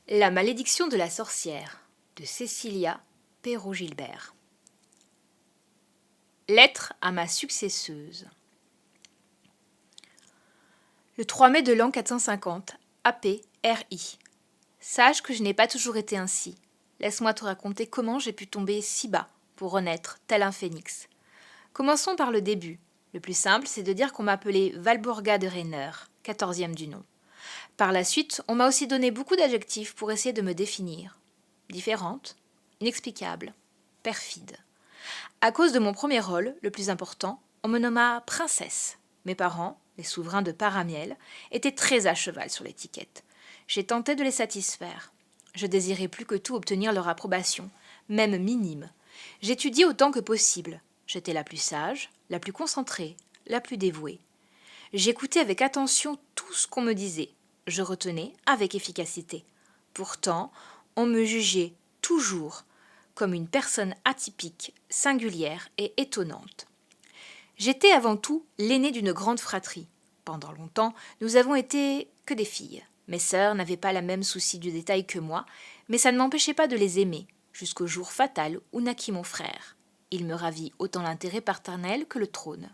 La malédiction de la sorcière de Cécilia Perrault-Gilbert. Lettre à ma successeuse. Le 3 mai de l'an 450, AP RI. Sache que je n'ai pas toujours été ainsi. Laisse-moi te raconter comment j'ai pu tomber si bas pour renaître tel un phénix. Commençons par le début. Le plus simple, c'est de dire qu'on m'appelait Walburga de Rainer, 14e du nom. Par la suite, on m'a aussi donné beaucoup d'adjectifs pour essayer de me définir. Différente, inexplicable, perfide. À cause de mon premier rôle, le plus important, on me nomma princesse. Mes parents, les souverains de Paramiel, étaient très à cheval sur l'étiquette. J'ai tenté de les satisfaire. Je désirais plus que tout obtenir leur approbation, même minime. J'étudiais autant que possible. J'étais la plus sage, la plus concentrée, la plus dévouée. J'écoutais avec attention tout ce qu'on me disait. Je retenais avec efficacité. Pourtant, on me jugeait toujours comme une personne atypique, singulière et étonnante. J'étais avant tout l'aînée d'une grande fratrie. Pendant longtemps, nous avons été que des filles. Mes sœurs n'avaient pas la même souci du détail que moi, mais ça ne m'empêchait pas de les aimer, jusqu'au jour fatal où naquit mon frère. Il me ravit autant l'intérêt paternel que le trône.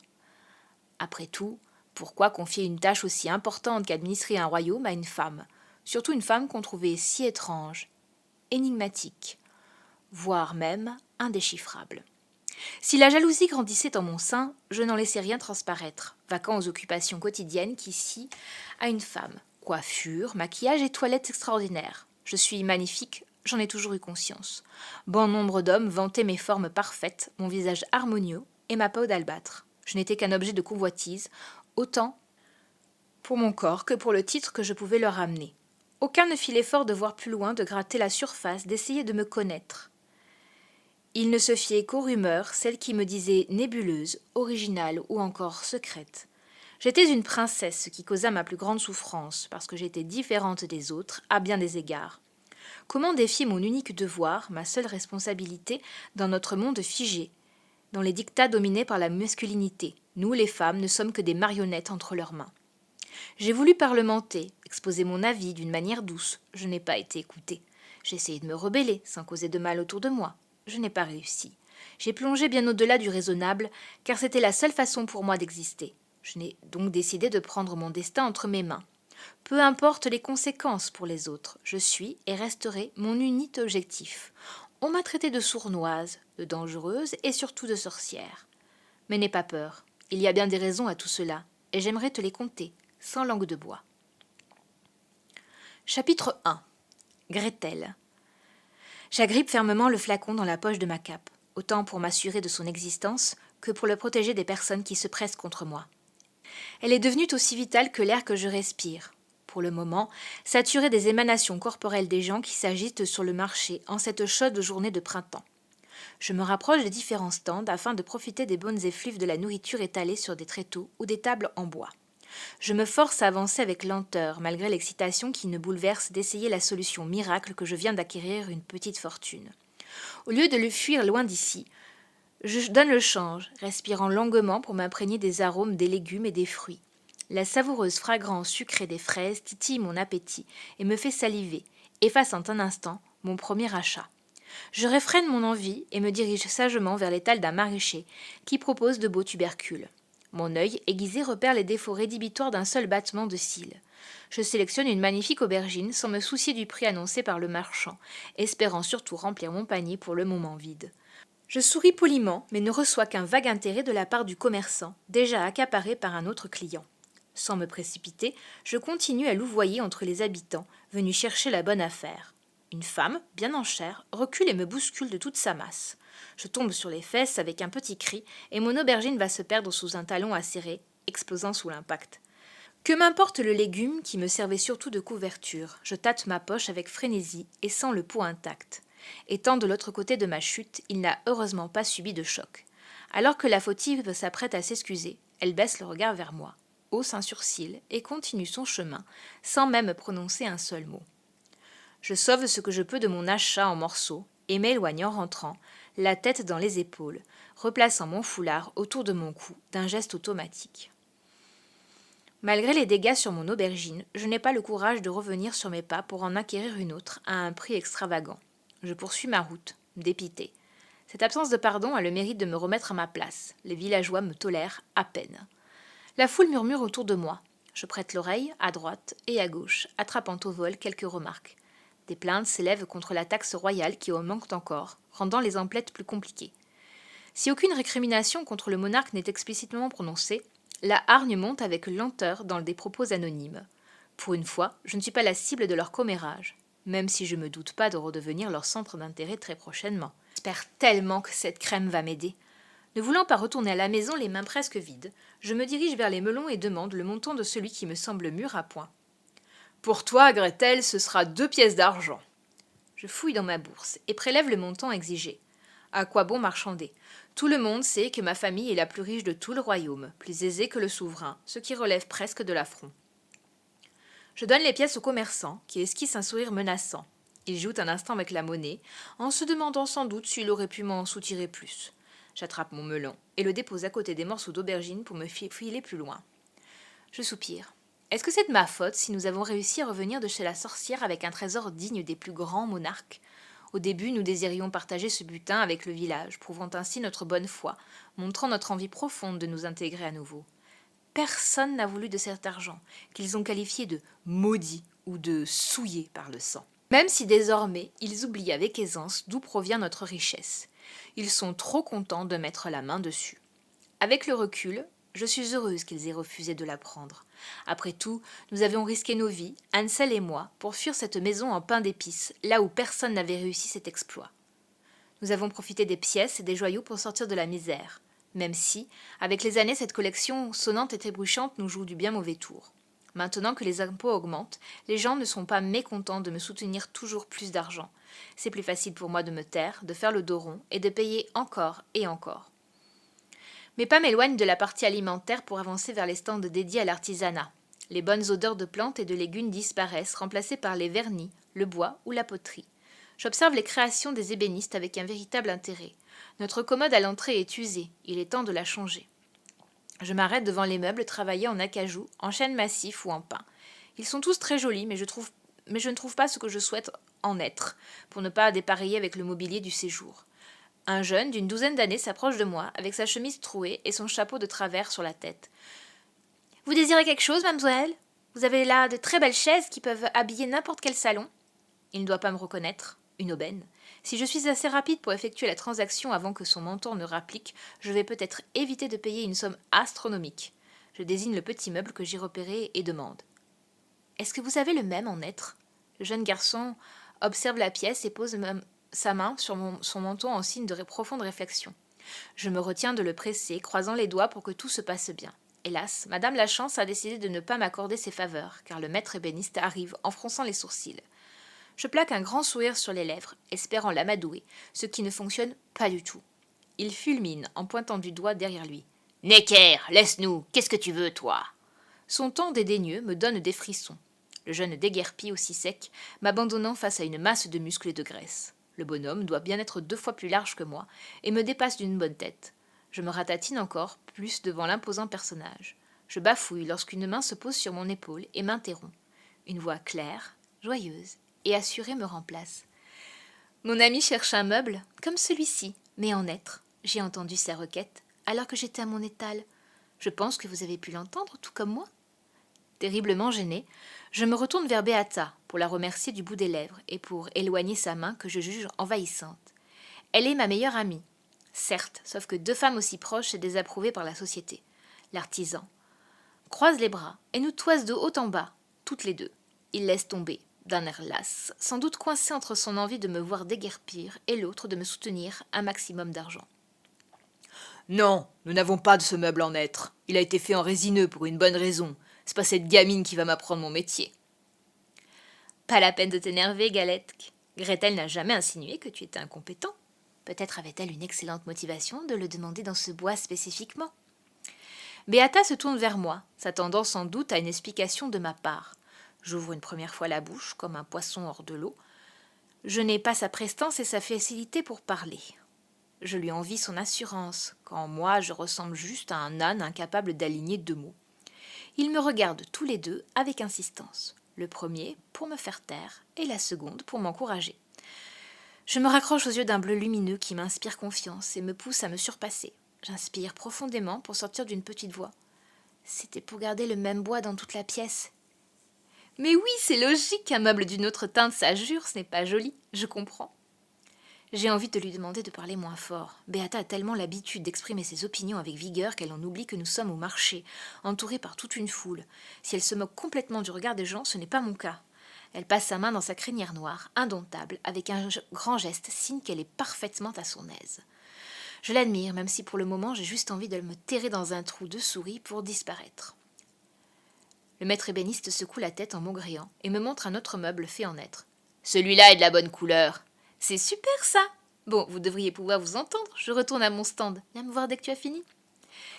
Après tout, pourquoi confier une tâche aussi importante qu'administrer un royaume à une femme, surtout une femme qu'on trouvait si étrange, énigmatique, voire même indéchiffrable. Si la jalousie grandissait en mon sein, je n'en laissais rien transparaître, vaquant aux occupations quotidiennes qu'ici a une femme. Coiffure, maquillage et toilette extraordinaires. Je suis magnifique, j'en ai toujours eu conscience. Bon nombre d'hommes vantaient mes formes parfaites, mon visage harmonieux et ma peau d'albâtre. Je n'étais qu'un objet de convoitise, autant pour mon corps que pour le titre que je pouvais leur amener. Aucun ne fit l'effort de voir plus loin, de gratter la surface, d'essayer de me connaître. Il ne se fiait qu'aux rumeurs, celles qui me disaient nébuleuse, originale ou encore secrète. J'étais une princesse, ce qui causa ma plus grande souffrance, parce que j'étais différente des autres, à bien des égards. Comment défier mon unique devoir, ma seule responsabilité, dans notre monde figé, dont les dictats dominés par la masculinité? Nous, les femmes, ne sommes que des marionnettes entre leurs mains. J'ai voulu parlementer, exposer mon avis d'une manière douce. Je n'ai pas été écoutée. J'ai essayé de me rebeller, sans causer de mal autour de moi. Je n'ai pas réussi. J'ai plongé bien au-delà du raisonnable, car c'était la seule façon pour moi d'exister. Je n'ai donc décidé de prendre mon destin entre mes mains. Peu importe les conséquences pour les autres, je suis et resterai mon unique objectif. On m'a traité de sournoise, de dangereuse et surtout de sorcière. Mais n'aie pas peur, il y a bien des raisons à tout cela, et j'aimerais te les conter, sans langue de bois. Chapitre 1. Gretel. J'agrippe fermement le flacon dans la poche de ma cape, autant pour m'assurer de son existence que pour le protéger des personnes qui se pressent contre moi. Elle est devenue aussi vitale que l'air que je respire. Pour le moment, saturée des émanations corporelles des gens qui s'agitent sur le marché en cette chaude journée de printemps. Je me rapproche des différents stands afin de profiter des bonnes effluves de la nourriture étalée sur des tréteaux ou des tables en bois. Je me force à avancer avec lenteur, malgré l'excitation qui me bouleverse d'essayer la solution miracle que je viens d'acquérir une petite fortune. Au lieu de le fuir loin d'ici, je donne le change, respirant longuement pour m'imprégner des arômes des légumes et des fruits. La savoureuse fragrance sucrée des fraises titille mon appétit et me fait saliver, effaçant un instant mon premier achat. Je réfrène mon envie et me dirige sagement vers l'étal d'un maraîcher qui propose de beaux tubercules. Mon œil aiguisé repère les défauts rédhibitoires d'un seul battement de cils. Je sélectionne une magnifique aubergine sans me soucier du prix annoncé par le marchand, espérant surtout remplir mon panier pour le moment vide. Je souris poliment, mais ne reçois qu'un vague intérêt de la part du commerçant, déjà accaparé par un autre client. Sans me précipiter, je continue à louvoyer entre les habitants, venus chercher la bonne affaire. Une femme, bien en chair, recule et me bouscule de toute sa masse. Je tombe sur les fesses avec un petit cri, et mon aubergine va se perdre sous un talon acéré, explosant sous l'impact. Que m'importe le légume qui me servait surtout de couverture, je tâte ma poche avec frénésie et sens le pot intact. Étant de l'autre côté de ma chute, il n'a heureusement pas subi de choc. Alors que la fautive s'apprête à s'excuser, elle baisse le regard vers moi, hausse un sourcil et continue son chemin, sans même prononcer un seul mot. Je sauve ce que je peux de mon achat en morceaux et m'éloigne en rentrant, la tête dans les épaules, replaçant mon foulard autour de mon cou d'un geste automatique. Malgré les dégâts sur mon aubergine, je n'ai pas le courage de revenir sur mes pas pour en acquérir une autre à un prix extravagant. Je poursuis ma route, dépité. Cette absence de pardon a le mérite de me remettre à ma place. Les villageois me tolèrent à peine. La foule murmure autour de moi. Je prête l'oreille, à droite et à gauche, attrapant au vol quelques remarques. Des plaintes s'élèvent contre la taxe royale qui en manque encore, rendant les emplettes plus compliquées. Si aucune récrimination contre le monarque n'est explicitement prononcée, la hargne monte avec lenteur dans des propos anonymes. Pour une fois, je ne suis pas la cible de leur commérage, même si je me doute pas de redevenir leur centre d'intérêt très prochainement. J'espère tellement que cette crème va m'aider. Ne voulant pas retourner à la maison les mains presque vides, je me dirige vers les melons et demande le montant de celui qui me semble mûr à point. Pour toi, Gretel, ce sera 2 pièces d'argent. Je fouille dans ma bourse et prélève le montant exigé. À quoi bon marchander? Tout le monde sait que ma famille est la plus riche de tout le royaume, plus aisée que le souverain, ce qui relève presque de l'affront. Je donne les pièces au commerçant, qui esquisse un sourire menaçant. Il joute un instant avec la monnaie, en se demandant sans doute s'il aurait pu m'en soutirer plus. J'attrape mon melon et le dépose à côté des morceaux d'aubergine pour me filer plus loin. Je soupire. Est-ce que c'est de ma faute si nous avons réussi à revenir de chez la sorcière avec un trésor digne des plus grands monarques? Au début, nous désirions partager ce butin avec le village, prouvant ainsi notre bonne foi, montrant notre envie profonde de nous intégrer à nouveau. Personne n'a voulu de cet argent, qu'ils ont qualifié de maudit ou de souillé par le sang. Même si désormais, ils oublient avec aisance d'où provient notre richesse. Ils sont trop contents de mettre la main dessus. Avec le recul, je suis heureuse qu'ils aient refusé de la prendre. Après tout, nous avions risqué nos vies, Hansel et moi, pour fuir cette maison en pain d'épices, là où personne n'avait réussi cet exploit. Nous avons profité des pièces et des joyaux pour sortir de la misère, même si, avec les années, cette collection sonnante et trébuchante nous joue du bien mauvais tour. Maintenant que les impôts augmentent, les gens ne sont pas mécontents de me soutenir toujours plus d'argent. C'est plus facile pour moi de me taire, de faire le dos rond et de payer encore et encore. Mes pas m'éloignent de la partie alimentaire pour avancer vers les stands dédiés à l'artisanat. Les bonnes odeurs de plantes et de légumes disparaissent, remplacées par les vernis, le bois ou la poterie. J'observe les créations des ébénistes avec un véritable intérêt. Notre commode à l'entrée est usée, il est temps de la changer. Je m'arrête devant les meubles travaillés en acajou, en chêne massif ou en pin. Ils sont tous très jolis, mais je ne trouve pas ce que je souhaite en être, pour ne pas dépareiller avec le mobilier du séjour. Un jeune d'une 12aine d'années s'approche de moi, avec sa chemise trouée et son chapeau de travers sur la tête. « Vous désirez quelque chose, mademoiselle? Vous avez là de très belles chaises qui peuvent habiller n'importe quel salon. » Il ne doit pas me reconnaître. Une aubaine. Si je suis assez rapide pour effectuer la transaction avant que son mentor ne rapplique, je vais peut-être éviter de payer une somme astronomique. Je désigne le petit meuble que j'ai repéré et demande. « Est-ce que vous avez le même en être ?» Le jeune garçon observe la pièce et pose sa main sur son menton en signe de profonde réflexion. Je me retiens de le presser, croisant les doigts pour que tout se passe bien. Hélas, Madame Lachance a décidé de ne pas m'accorder ses faveurs, car le maître ébéniste arrive en fronçant les sourcils. Je plaque un grand sourire sur les lèvres, espérant l'amadouer, ce qui ne fonctionne pas du tout. Il fulmine en pointant du doigt derrière lui. « Necker, laisse-nous, qu'est-ce que tu veux, toi ?» Son ton dédaigneux me donne des frissons. Le jeune déguerpit aussi sec, m'abandonnant face à une masse de muscles et de graisse. Le bonhomme doit bien être 2 fois plus large que moi et me dépasse d'une bonne tête. Je me ratatine encore plus devant l'imposant personnage. Je bafouille lorsqu'une main se pose sur mon épaule et m'interrompt. Une voix claire, joyeuse et assurée me remplace. « Mon ami cherche un meuble, comme celui-ci, mais en être. J'ai entendu sa requête, alors que j'étais à mon étal. Je pense que vous avez pu l'entendre, tout comme moi. » Terriblement gênée, je me retourne vers Beata pour la remercier du bout des lèvres et pour éloigner sa main que je juge envahissante. Elle est ma meilleure amie. Certes, sauf que 2 femmes aussi proches et désapprouvées par la société. L'artisan croise les bras et nous toise de haut en bas, toutes les deux. Il laisse tomber, d'un air las, sans doute coincé entre son envie de me voir déguerpir et l'autre de me soutenir un maximum d'argent. « Non, nous n'avons pas de ce meuble en être. Il a été fait en résineux pour une bonne raison. C'est pas cette gamine qui va m'apprendre mon métier. » Pas la peine de t'énerver, Galette. Gretel n'a jamais insinué que tu étais incompétent. Peut-être avait-elle une excellente motivation de le demander dans ce bois spécifiquement. Beata se tourne vers moi, s'attendant sans doute à une explication de ma part. J'ouvre une première fois la bouche, comme un poisson hors de l'eau. Je n'ai pas sa prestance et sa facilité pour parler. Je lui envie son assurance, quand moi je ressemble juste à un âne incapable d'aligner 2 mots. Ils me regardent tous les deux avec insistance. Le premier pour me faire taire et la seconde pour m'encourager. Je me raccroche aux yeux d'un bleu lumineux qui m'inspire confiance et me pousse à me surpasser. J'inspire profondément pour sortir d'une petite voix. C'était pour garder le même bois dans toute la pièce. Mais oui, c'est logique, un meuble d'une autre teinte, ça jure, ce n'est pas joli, je comprends. J'ai envie de lui demander de parler moins fort. Beata a tellement l'habitude d'exprimer ses opinions avec vigueur qu'elle en oublie que nous sommes au marché, entourés par toute une foule. Si elle se moque complètement du regard des gens, ce n'est pas mon cas. Elle passe sa main dans sa crinière noire, indomptable, avec un grand geste, signe qu'elle est parfaitement à son aise. Je l'admire, même si pour le moment j'ai juste envie de me terrer dans un trou de souris pour disparaître. Le maître ébéniste secoue la tête en maugréant et me montre un autre meuble fait en être. « Celui-là est de la bonne couleur. »« C'est super ça !»« Bon, vous devriez pouvoir vous entendre, je retourne à mon stand. Viens me voir dès que tu as fini. »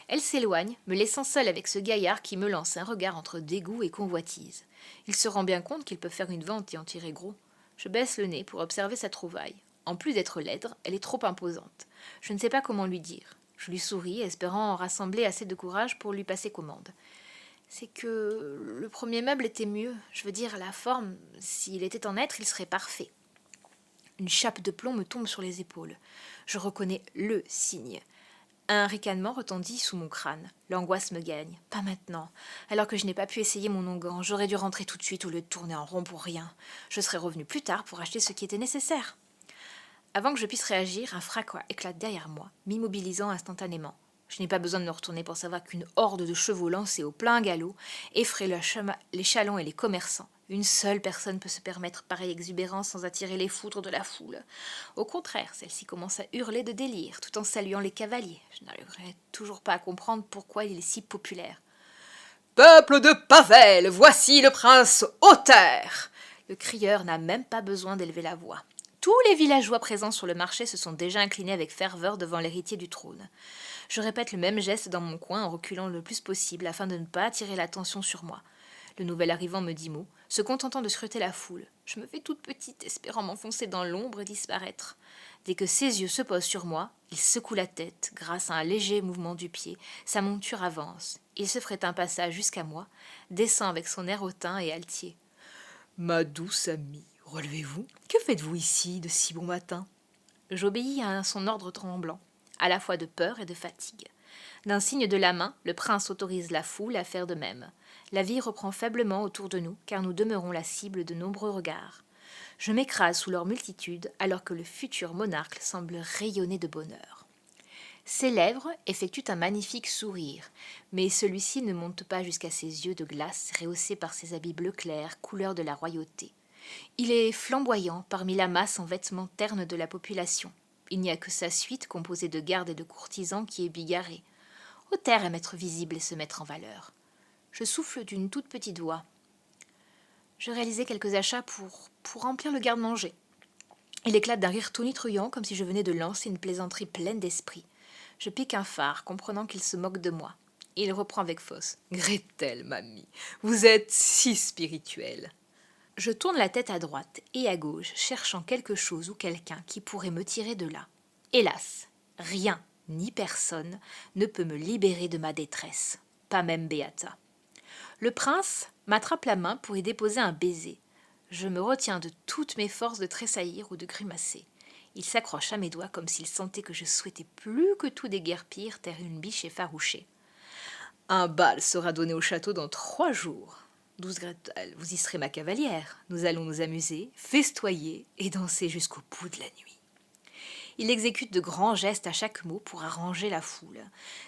Elle s'éloigne, me laissant seule avec ce gaillard qui me lance un regard entre dégoût et convoitise. Il se rend bien compte qu'il peut faire une vente et en tirer gros. Je baisse le nez pour observer sa trouvaille. En plus d'être laide, elle est trop imposante. Je ne sais pas comment lui dire. Je lui souris, espérant en rassembler assez de courage pour lui passer commande. C'est que le premier meuble était mieux. Je veux dire, la forme, s'il était en être, il serait parfait. Une chape de plomb me tombe sur les épaules. Je reconnais le signe. Un ricanement retentit sous mon crâne. L'angoisse me gagne. Pas maintenant. Alors que je n'ai pas pu essayer mon onguent, j'aurais dû rentrer tout de suite au lieu de tourner en rond pour rien. Je serais revenu plus tard pour acheter ce qui était nécessaire. Avant que je puisse réagir, un fracas éclate derrière moi, m'immobilisant instantanément. Je n'ai pas besoin de me retourner pour savoir qu'une horde de chevaux lancés au plein galop effraie les chalands et les commerçants. Une seule personne peut se permettre pareille exubérance sans attirer les foudres de la foule. Au contraire, celle-ci commence à hurler de délire, tout en saluant les cavaliers. Je n'arriverai toujours pas à comprendre pourquoi il est si populaire. « Peuple de Pavel, voici le prince Othar !» Le crieur n'a même pas besoin d'élever la voix. Tous les villageois présents sur le marché se sont déjà inclinés avec ferveur devant l'héritier du trône. Je répète le même geste dans mon coin en reculant le plus possible afin de ne pas attirer l'attention sur moi. Le nouvel arrivant me dit mot, se contentant de scruter la foule. Je me fais toute petite, espérant m'enfoncer dans l'ombre et disparaître. Dès que ses yeux se posent sur moi, il secoue la tête. Grâce à un léger mouvement du pied, sa monture avance. Il se ferait un passage jusqu'à moi, descend avec son air hautain et altier. « Ma douce amie, relevez-vous. Que faites-vous ici de si bon matin ?» J'obéis à son ordre tremblant, à la fois de peur et de fatigue. D'un signe de la main, le prince autorise la foule à faire de même. La vie reprend faiblement autour de nous, car nous demeurons la cible de nombreux regards. Je m'écrase sous leur multitude, alors que le futur monarque semble rayonner de bonheur. Ses lèvres effectuent un magnifique sourire, mais celui-ci ne monte pas jusqu'à ses yeux de glace rehaussés par ses habits bleu clair, couleur de la royauté. Il est flamboyant parmi la masse en vêtements ternes de la population. Il n'y a que sa suite, composée de gardes et de courtisans, qui est bigarrée. Othar aime être visible et se mettre en valeur. Je souffle d'une toute petite voix. Je réalisais quelques achats pour remplir le garde-manger. Il éclate d'un rire tonitruant, comme si je venais de lancer une plaisanterie pleine d'esprit. Je pique un phare, comprenant qu'il se moque de moi. Et il reprend avec force. « Gretel, mamie, vous êtes si spirituelle !» Je tourne la tête à droite et à gauche, cherchant quelque chose ou quelqu'un qui pourrait me tirer de là. Hélas, rien, ni personne, ne peut me libérer de ma détresse. Pas même Beata. Le prince m'attrape la main pour y déposer un baiser. Je me retiens de toutes mes forces de tressaillir ou de grimacer. Il s'accroche à mes doigts comme s'il sentait que je souhaitais plus que tout déguerpir, taire une biche effarouchée. Un bal sera donné au château dans 3 jours. Douce Gretel, vous y serez ma cavalière. Nous allons nous amuser, festoyer et danser jusqu'au bout de la nuit. Il exécute de grands gestes à chaque mot pour arranger la foule.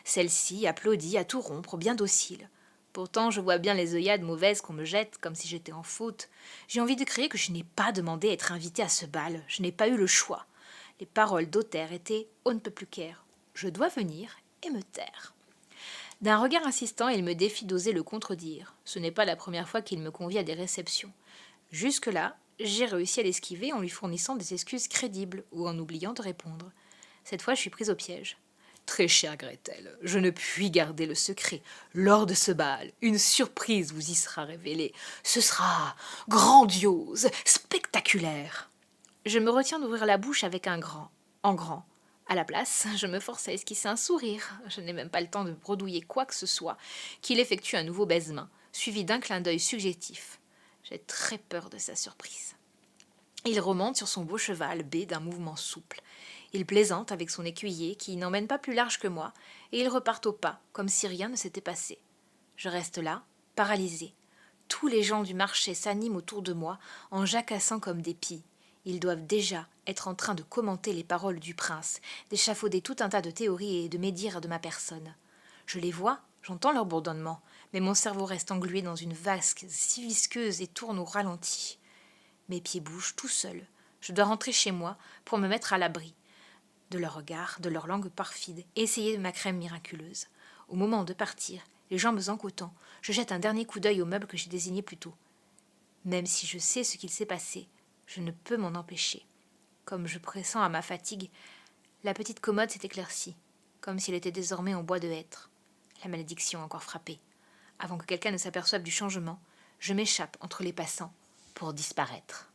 Celle-ci applaudit à tout rompre, bien docile. Pourtant, je vois bien les œillades mauvaises qu'on me jette, comme si j'étais en faute. J'ai envie de crier que je n'ai pas demandé à être invitée à ce bal. Je n'ai pas eu le choix. Les paroles d'Othar étaient « on ne peut plus qu'air ». Je dois venir et me taire. D'un regard insistant, il me défie d'oser le contredire. Ce n'est pas la première fois qu'il me convie à des réceptions. Jusque-là, j'ai réussi à l'esquiver en lui fournissant des excuses crédibles ou en oubliant de répondre. Cette fois, je suis prise au piège. Très chère Gretel, je ne puis garder le secret. Lors de ce bal, une surprise vous y sera révélée. Ce sera grandiose, spectaculaire. Je me retiens d'ouvrir la bouche avec en grand. À la place, je me force à esquisser un sourire. Je n'ai même pas le temps de bredouiller quoi que ce soit, qu'il effectue un nouveau baise-main, suivi d'un clin d'œil subjectif. J'ai très peur de sa surprise. Il remonte sur son beau cheval, B d'un mouvement souple. Il plaisante avec son écuyer, qui n'emmène pas plus large que moi, et ils repartent au pas, comme si rien ne s'était passé. Je reste là, paralysée. Tous les gens du marché s'animent autour de moi, en jacassant comme des pies. Ils doivent déjà être en train de commenter les paroles du prince, d'échafauder tout un tas de théories et de médire de ma personne. Je les vois, j'entends leur bourdonnement, mais mon cerveau reste englué dans une vasque si visqueuse et tourne au ralenti. Mes pieds bougent tout seuls. Je dois rentrer chez moi pour me mettre à l'abri de leur regard, de leur langue perfide, et essayer ma crème miraculeuse. Au moment de partir, les jambes en coton, je jette un dernier coup d'œil au meuble que j'ai désigné plus tôt. Même si je sais ce qu'il s'est passé, je ne peux m'en empêcher. Comme je pressens à ma fatigue, la petite commode s'est éclaircie, comme si elle était désormais en bois de hêtre. La malédiction a encore frappé. Avant que quelqu'un ne s'aperçoive du changement, je m'échappe entre les passants pour disparaître.